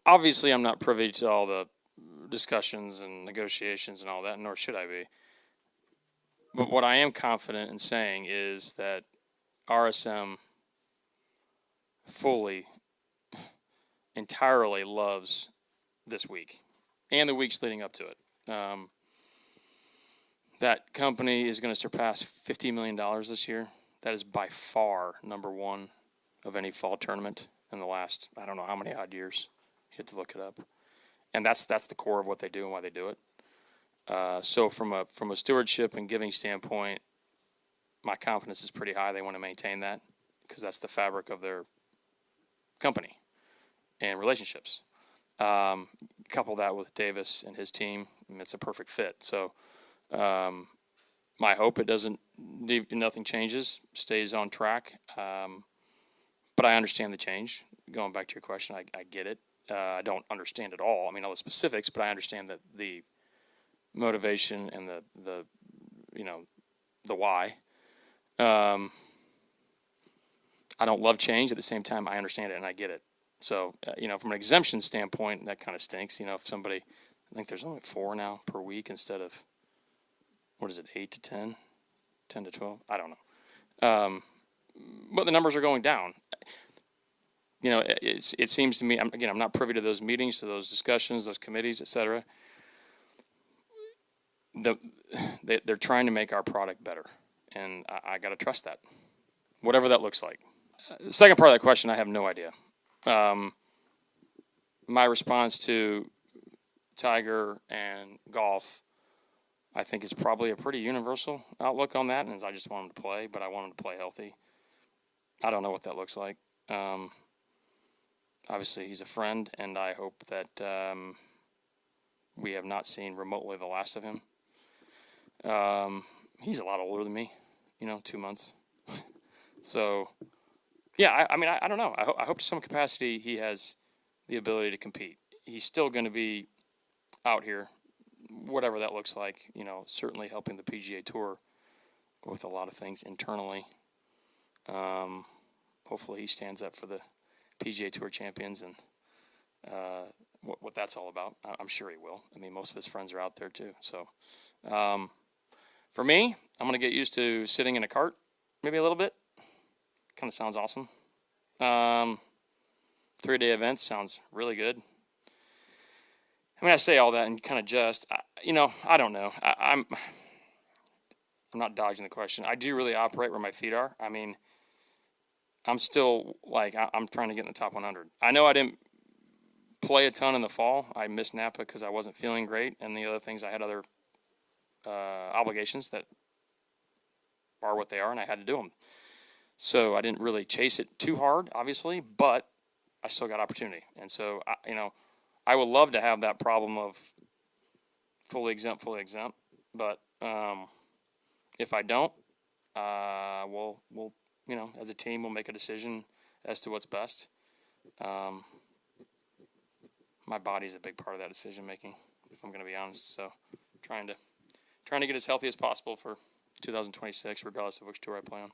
obviously I'm not privy to all the discussions and negotiations and all that, nor should I be. But what I am confident in saying is that RSM fully, entirely loves this week and the weeks leading up to it. That company is going to surpass $50 million this year. That is by far number one of any fall tournament in the last, I don't know how many odd years. You have to look it up. And that's the core of what they do and why they do it. So from a stewardship and giving standpoint, my confidence is pretty high. They want to maintain that because that's the fabric of their company and relationships. Couple that with Davis and his team, and it's a perfect fit. So my hope nothing changes, stays on track. But I understand the change. Going back to your question, I get it. I don't understand it all. I mean, all the specifics, but I understand that the motivation and the why. I don't love change. At the same time, I understand it and I get it. So, from an exemption standpoint, that kind of stinks. If somebody, I think there's only 4 now per week instead of, 8 to 10, 10 to 12? I don't know. But the numbers are going down. It seems to me, I'm not privy to those meetings, to those discussions, those committees, et cetera. They're trying to make our product better, and I got to trust that, whatever that looks like. The second part of that question, I have no idea. My response to Tiger and golf, I think, is probably a pretty universal outlook on that, and I just want him to play, but I want him to play healthy. I don't know what that looks like. Obviously, he's a friend, and I hope that we have not seen remotely the last of him. He's a lot older than me, 2 months. So, yeah, I don't know. I hope to some capacity he has the ability to compete. He's still going to be out here, whatever that looks like, certainly helping the PGA Tour with a lot of things internally. Hopefully he stands up for the PGA Tour champions and what that's all about. I'm sure he will. I mean, most of his friends are out there too. So for me, I'm going to get used to sitting in a cart maybe a little bit. Kind of sounds awesome. 3-day events sounds really good. I mean, I say all that and kind of I don't know. I'm not dodging the question. I do really operate where my feet are. I mean, I'm still, I'm trying to get in the top 100. I know I didn't play a ton in the fall. I missed Napa because I wasn't feeling great, and the other things, I had other obligations that are what they are, and I had to do them. So I didn't really chase it too hard, obviously, but I still got opportunity. And so, I would love to have that problem of fully exempt. But if I don't, we'll as a team, we'll make a decision as to what's best. My body's a big part of that decision making, if I'm going to be honest. So, trying to get as healthy as possible for 2026, regardless of which tour I play on.